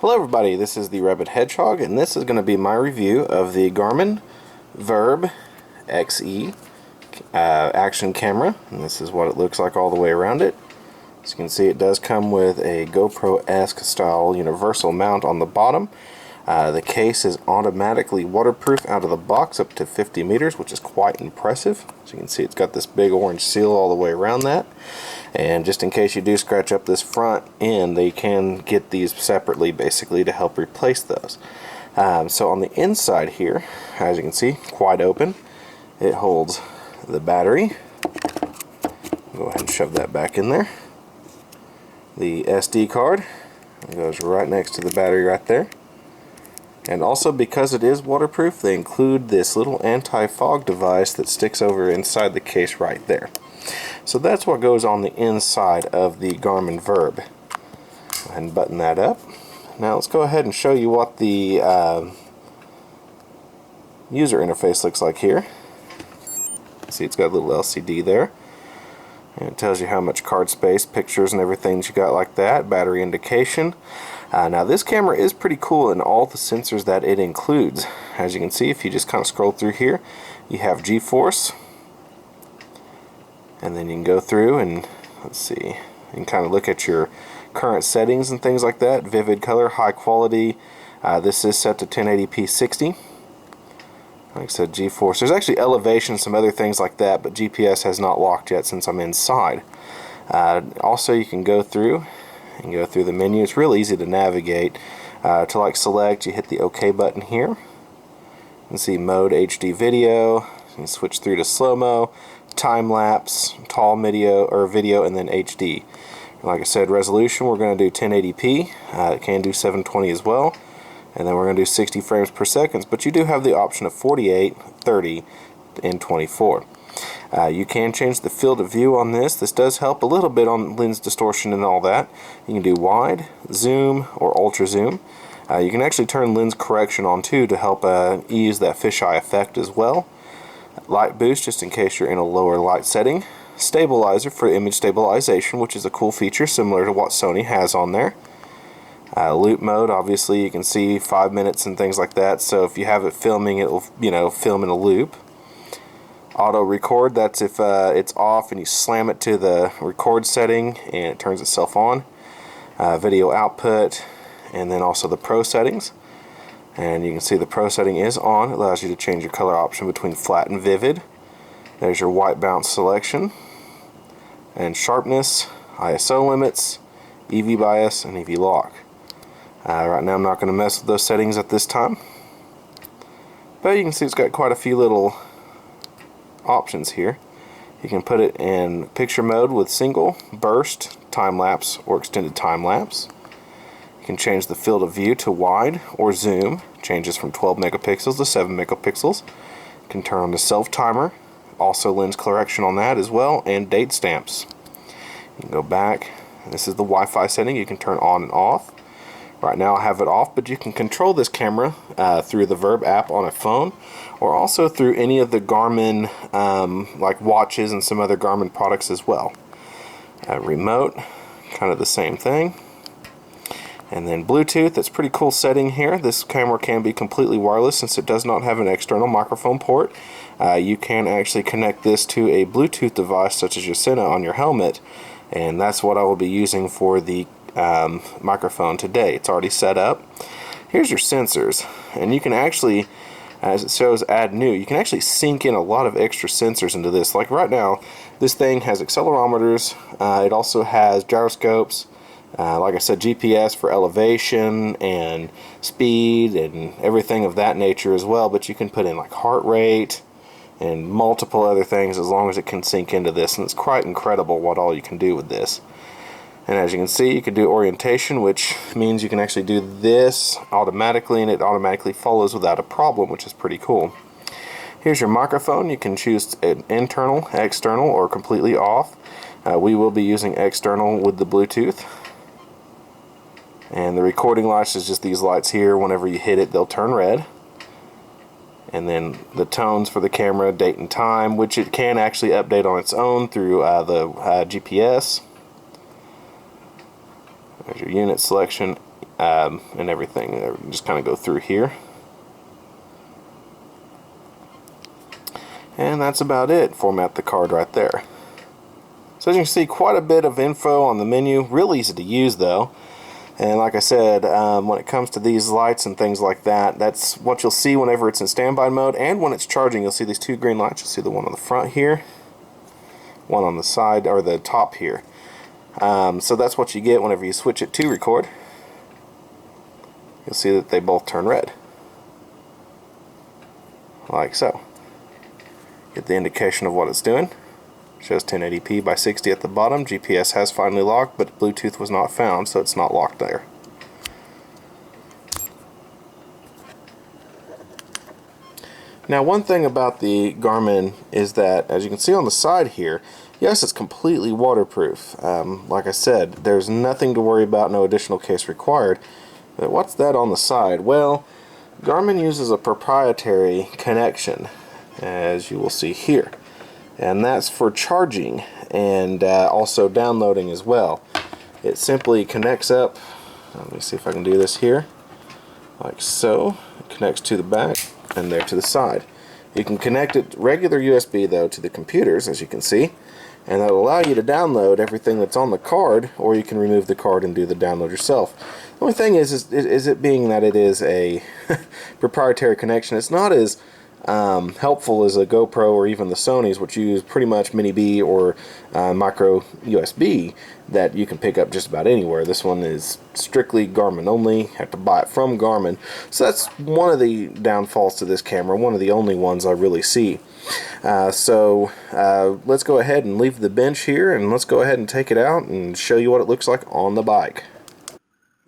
Hello everybody, this is the Rabid Hedgehog, and this is going to be my review of the Garmin Virb XE action camera. And this is what it looks like all the way around it. As you can see, it does come with a GoPro-esque style universal mount on the bottom. The case is automatically waterproof out of the box up to 50 meters, which is quite impressive. As you can see, it's got this big orange seal all the way around that. And just in case you do scratch up this front end, they can get these separately basically to help replace those. So on the inside here, as you can see, quite open. It holds the battery. Go ahead and shove that back in there. The SD card goes right next to the battery right there. And also, because it is waterproof, they include this little anti-fog device that sticks over inside the case right there. So that's what goes on the inside of the Garmin Virb. Go ahead and button that up. Now let's go ahead and show you what the user interface looks like here. See, it's got a little LCD there. And it tells you how much card space, pictures, and everything that you got like that. Battery indication. Now this camera is pretty cool in all the sensors that it includes. As you can see, if you just kind of scroll through here, you have G-force. And then you can go through and, let's see, you can kind of look at your current settings and things like that. Vivid color, high quality. This is set to 1080p 60. Like I said, G-force. There's actually elevation, some other things like that, but GPS has not locked yet since I'm inside. Also, you can go through and go through the menu. It's real easy to navigate. To like select, you hit the OK button here. You can see mode HD video. You can switch through to slow-mo, time-lapse, tall video, and then HD. Like I said, resolution, we're going to do 1080p. It can do 720 as well. And then we're going to do 60 frames per second, but you do have the option of 48, 30, and 24. You can change the field of view on this. This does help a little bit on lens distortion and all that. You can do wide, zoom, or ultra zoom. You can actually turn lens correction on too to help ease that fisheye effect as well. Light boost, just in case you're in a lower light setting. Stabilizer for image stabilization, which is a cool feature similar to what Sony has on there. Loop mode, obviously you can see 5 minutes and things like that, so if you have it filming, it'll film in a loop. Auto record, that's if it's off and you slam it to the record setting and it turns itself on. Video output, and then also the pro settings. And you can see the pro setting is on. It allows you to change your color option between flat and vivid. There's your white balance selection, and sharpness, ISO limits, EV bias, and EV lock. Right now I'm not going to mess with those settings at this time, but you can see it's got quite a few little options here. You can put it in picture mode with single, burst, time-lapse, or extended time-lapse. You can change the field of view to wide or zoom. Changes from 12 megapixels to 7 megapixels. You can turn on the self-timer. Also lens correction on that as well, and date stamps. You can go back. This is the Wi-Fi setting. You can turn on and off. Right now I have it off, but you can control this camera through the Virb app on a phone, or also through any of the Garmin like watches and some other Garmin products as well. Remote, kind of the same thing. And then Bluetooth, that's a pretty cool setting here. This camera can be completely wireless since it does not have an external microphone port. You can actually connect this to a Bluetooth device such as your Sena on your helmet, and that's what I will be using for the microphone today. It's already set up. Here's your sensors, and you can actually, as it shows add new, you can actually sync in a lot of extra sensors into this. Like right now, this thing has accelerometers, it also has gyroscopes, like I said, GPS for elevation and speed and everything of that nature as well, but you can put in like heart rate and multiple other things as long as it can sync into this, and it's quite incredible what all you can do with this. And as you can see, you can do orientation, which means you can actually do this automatically, and it automatically follows without a problem, which is pretty cool. Here's your microphone. You can choose an internal, external, or completely off. We will be using external with the Bluetooth. And the recording lights is just these lights here. Whenever you hit it, they'll turn red. And then the tones for the camera, date and time, which it can actually update on its own through the GPS. There's your unit selection, and everything. Just kind of go through here. And that's about it. Format the card right there. So as you can see, quite a bit of info on the menu. Real easy to use though. And like I said, when it comes to these lights and things like that, that's what you'll see whenever it's in standby mode. And when it's charging, you'll see these two green lights. You'll see the one on the front here, one on the side, or the top here. So that's what you get whenever you switch it to record. You'll see that they both turn red. Like so. Get the indication of what it's doing. Shows 1080p by 60 at the bottom. GPS has finally locked, but Bluetooth was not found, so it's not locked there. Now, one thing about the Garmin is that, as you can see on the side here, yes, it's completely waterproof. Like I said, there's nothing to worry about, no additional case required. But what's that on the side? Well, Garmin uses a proprietary connection, as you will see here. And that's for charging and also downloading as well. It simply connects up, let me see if I can do this here, like so. It connects to the back and there to the side. You can connect it regular USB though to the computers, as you can see, and that'll allow you to download everything that's on the card, or you can remove the card and do the download yourself. The only thing is it being that it is a proprietary connection, it's not as helpful as a GoPro or even the Sonys, which use pretty much mini B or micro USB that you can pick up just about anywhere. This one is strictly Garmin only. You have to buy it from Garmin. So that's one of the downfalls to this camera, one of the only ones I really see. Let's go ahead and leave the bench here, and let's go ahead and take it out and show you what it looks like on the bike.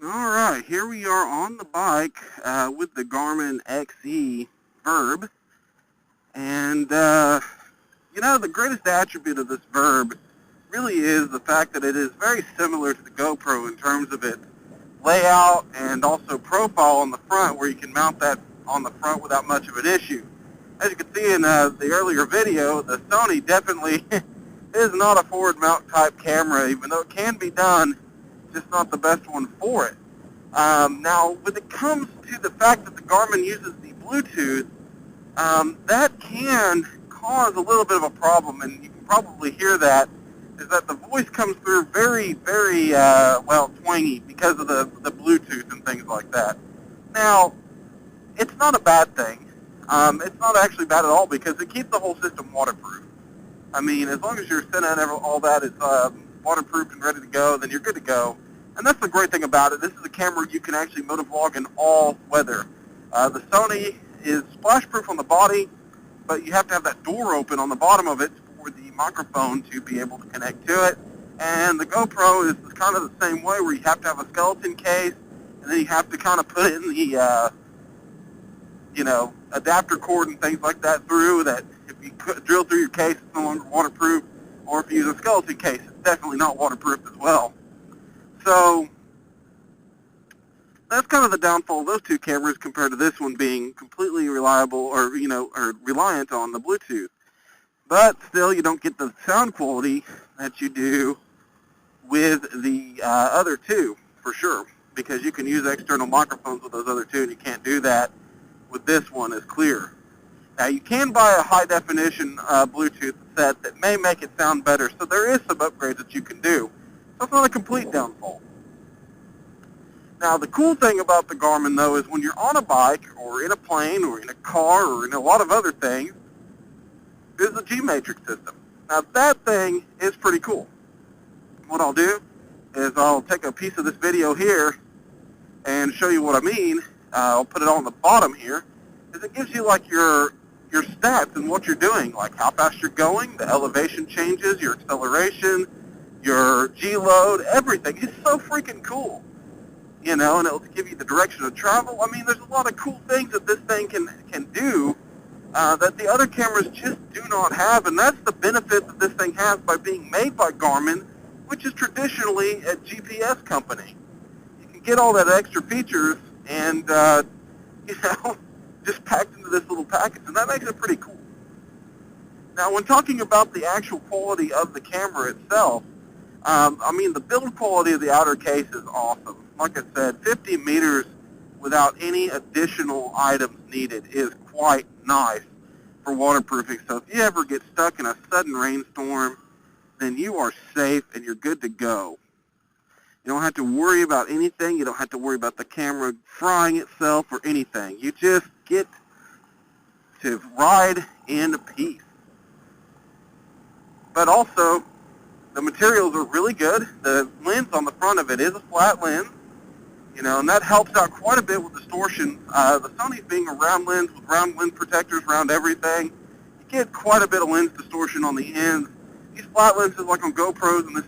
Alright, here we are on the bike with the Garmin XE Virb. And, you know, the greatest attribute of this Virb really is the fact that it is very similar to the GoPro in terms of its layout and also profile on the front, where you can mount that on the front without much of an issue. As you can see in the earlier video, the Sony definitely is not a forward mount type camera, even though it can be done, just not the best one for it. Now, when it comes to the fact that the Garmin uses the Bluetooth, that can cause a little bit of a problem, and you can probably hear that, is that the voice comes through very, very, well, twangy because of the Bluetooth and things like that. Now, it's not a bad thing. It's not actually bad at all because it keeps the whole system waterproof. I mean, as long as your antenna and all that is waterproof and ready to go, then you're good to go. And that's the great thing about it. This is a camera you can actually motovlog in all weather. The Sony is splash-proof on the body, but you have to have that door open on the bottom of it for the microphone to be able to connect to it. And the GoPro is kind of the same way, where you have to have a skeleton case, and then you have to kind of put in the, you know, adapter cord and things like that through, that if you drill through your case, it's no longer waterproof, or if you use a skeleton case, it's definitely not waterproof as well. So that's kind of the downfall of those two cameras compared to this one being completely reliable, or, you know, or reliant on the Bluetooth. But still, you don't get the sound quality that you do with the other two, for sure, because you can use external microphones with those other two, and you can't do that with this one as clear. Now, you can buy a high-definition Bluetooth set that may make it sound better, so there is some upgrades that you can do. So it's not a complete downfall. Now, the cool thing about the Garmin, though, is when you're on a bike or in a plane or in a car or in a lot of other things, is the G-Matrix system. Now, that thing is pretty cool. What I'll do is I'll take a piece of this video here and show you what I mean. I'll put it on the bottom here, is it gives you like your stats and what you're doing, like how fast you're going, the elevation changes, your acceleration, your G-load, everything. It's so freaking cool. You know, and it'll give you the direction of travel. I mean, there's a lot of cool things that this thing can do that the other cameras just do not have, and that's the benefit that this thing has by being made by Garmin, which is traditionally a GPS company. You can get all that extra features and, you know, just packed into this little package, and that makes it pretty cool. Now, when talking about the actual quality of the camera itself, I mean, the build quality of the outer case is awesome. like I said, 50 meters without any additional items needed is quite nice for waterproofing. So if you ever get stuck in a sudden rainstorm, then you are safe and you're good to go. You don't have to worry about anything. You don't have to worry about the camera frying itself or anything. You just get to ride in peace. But also, the materials are really good. The lens on the front of it is a flat lens, and that helps out quite a bit with distortion. The Sony's being a round lens with round lens protectors around everything, you get quite a bit of lens distortion on the ends. These flat lenses, like on GoPros and this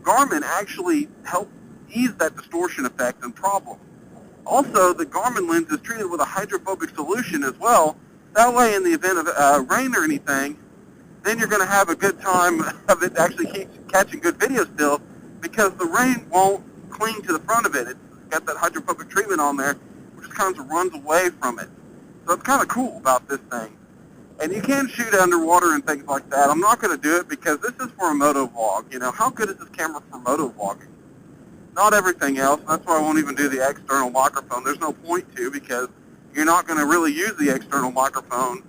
Garmin, actually help ease that distortion effect and problem. Also, the Garmin lens is treated with a hydrophobic solution as well. That way, in the event of rain or anything, then you're going to have a good time of it actually catching good video still, because the rain won't cling to the front of it. It's got that hydrophobic treatment on there, which just kind of runs away from it. So it's kind of cool about this thing. And you can shoot underwater and things like that. I'm not going to do it because this is for a moto vlog. How good is this camera for moto vlogging? Not everything else. That's why I won't even do the external microphone. There's no point to, because you're not going to really use the external microphone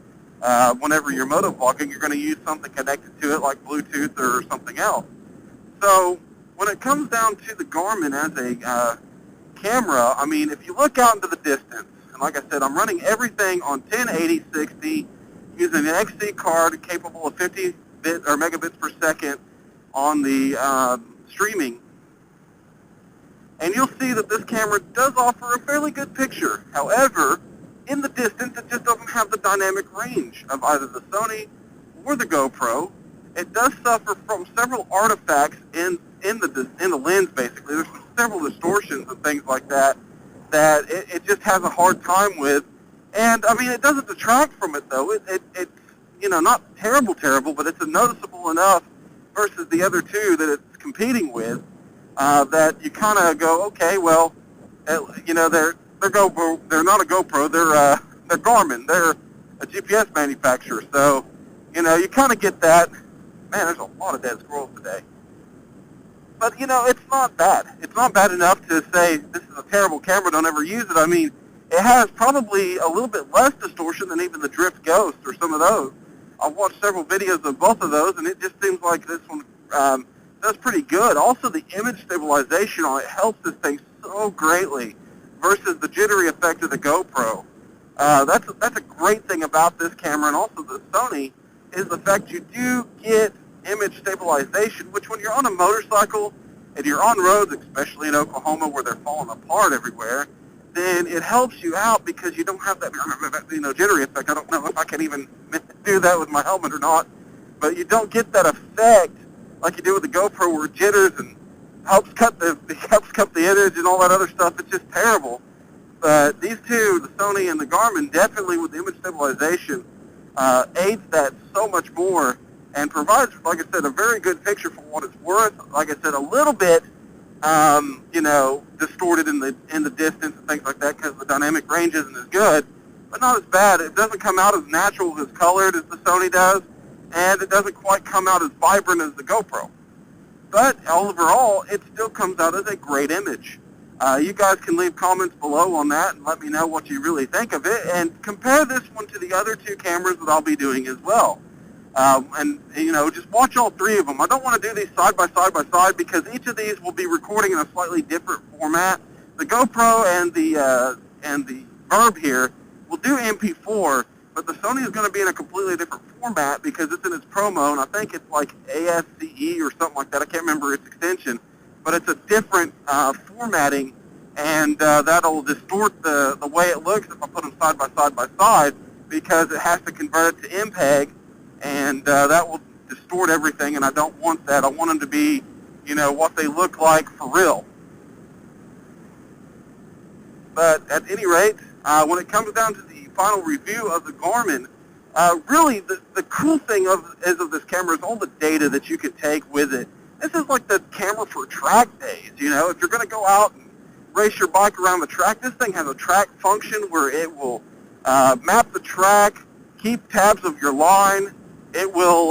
whenever you're moto vlogging. You're going to use something connected to it like Bluetooth or something else. So when it comes down to the Garmin as a camera, I mean, if you look out into the distance, and like I said, I'm running everything on 1080/60 using an XE card capable of 50 bit or megabits per second on the streaming. And you'll see that this camera does offer a fairly good picture. However, in the distance, it just doesn't have the dynamic range of either the Sony or the GoPro. It does suffer from several artifacts in the lens, basically. There's several distortions and things like that it just has a hard time with. And, I mean, it doesn't detract from it, though. It's not terrible, but it's noticeable enough versus the other two that it's competing with, that you kind of go, okay, well, they're GoPro. They're not a GoPro. They're Garmin. They're a GPS manufacturer. So, you kind of get that. Man, there's a lot of dead squirrels today. But, it's not bad. It's not bad enough to say this is a terrible camera, don't ever use it. I mean, it has probably a little bit less distortion than even the Drift Ghost or some of those. I've watched several videos of both of those, and it just seems like this one does pretty good. Also, the image stabilization on it helps this thing so greatly versus the jittery effect of the GoPro. That's a great thing about this camera, and also the Sony, is the fact you do get image stabilization, which when you're on a motorcycle and you're on roads, especially in Oklahoma where they're falling apart everywhere, then it helps you out because you don't have that jittery effect. I don't know if I can even do that with my helmet or not, but you don't get that effect like you do with the GoPro where it jitters and helps cut the image and all that other stuff. It's just terrible. But these two, the Sony and the Garmin, definitely with the image stabilization, aids that so much more and provides, like I said, a very good picture for what it's worth. Like I said, a little bit, distorted in the distance and things like that because the dynamic range isn't as good, but not as bad. It doesn't come out as natural, as colored as the Sony does, and it doesn't quite come out as vibrant as the GoPro. But overall, it still comes out as a great image. You guys can leave comments below on that and let me know what you really think of it, and compare this one to the other two cameras that I'll be doing as well. Just watch all three of them. I don't want to do these side by side because each of these will be recording in a slightly different format. The GoPro and the Virb here will do MP4, but the Sony is going to be in a completely different format because it's in its Pro mode. I think it's like ASCE or something like that. I can't remember its extension, but it's a different formatting, and that'll distort the way it looks if I put them side by side because it has to convert it to MPEG, and that will distort everything, and I don't want that. I want them to be, what they look like for real. But at any rate, when it comes down to the final review of the Garmin, really the cool thing of this camera is all the data that you can take with it. This is like the camera for track days. If you're going to go out and race your bike around the track, this thing has a track function where it will map the track, keep tabs of your line. It will,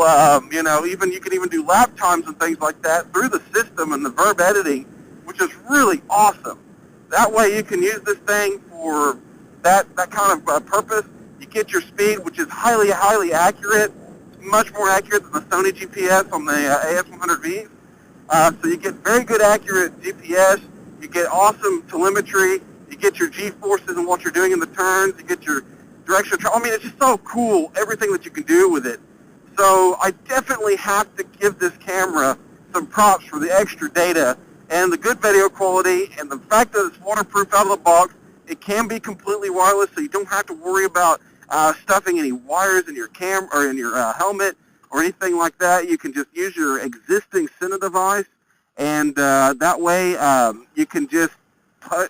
you can even do lap times and things like that through the system and the Virb editing. which is really awesome. That way you can use this thing for that kind of purpose. You get your speed, which is highly, highly accurate. It's much more accurate than the Sony GPS on the AS100Vs. So you get very good, accurate GPS. You get awesome telemetry. You get your G-forces and what you're doing in the turns. You get your direction. I mean, it's just so cool, everything that you can do with it. So I definitely have to give this camera some props for the extra data and the good video quality and the fact that it's waterproof out of the box. It can be completely wireless, so you don't have to worry about stuffing any wires in your or in your helmet or anything like that. You can just use your existing Cine device, and that way you can just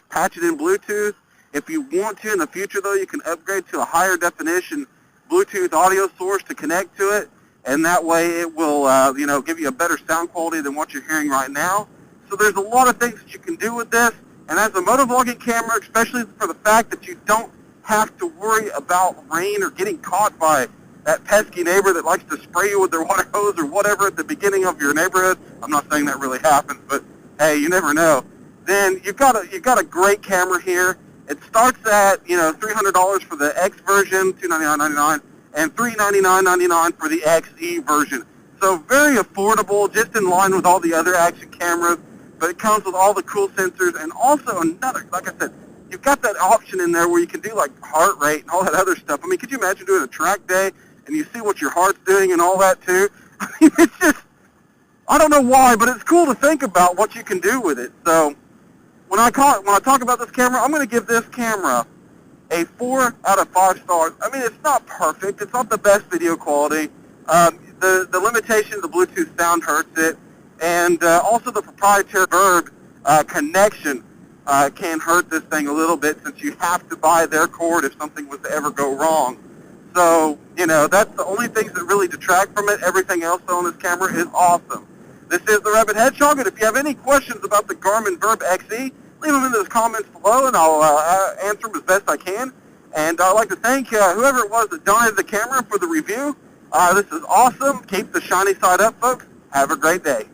patch it in Bluetooth. If you want to in the future, though, you can upgrade to a higher definition Bluetooth audio source to connect to it, and that way it will give you a better sound quality than what you're hearing right now. So there's a lot of things that you can do with this, and as a motovlogging camera, especially for the fact that you don't have to worry about rain or getting caught by that pesky neighbor that likes to spray you with their water hose or whatever at the beginning of your neighborhood. I'm not saying that really happens, but hey, you never know. Then you've got a great camera here. It starts at $300 for the X version, $299.99, and $399.99 for the XE version. So very affordable, just in line with all the other action cameras. But it comes with all the cool sensors, and also another, like I said, you've got that option in there where you can do like heart rate and all that other stuff. I mean, could you imagine doing a track day and you see what your heart's doing and all that too? I mean, it's just, I don't know why, but it's cool to think about what you can do with it. So when I talk about this camera, I'm going to give this camera a 4 out of 5 stars. I mean, it's not perfect. It's not the best video quality. The limitation of the Bluetooth sound hurts it. And also the proprietary Virb connection can hurt this thing a little bit, since you have to buy their cord if something was to ever go wrong. So, that's the only things that really detract from it. Everything else on this camera is awesome. This is the Rabid Hedgehog, and if you have any questions about the Garmin Virb XE, leave them in the comments below, and I'll answer them as best I can. And I'd like to thank whoever it was that donated the camera for the review. This is awesome. Keep the shiny side up, folks. Have a great day.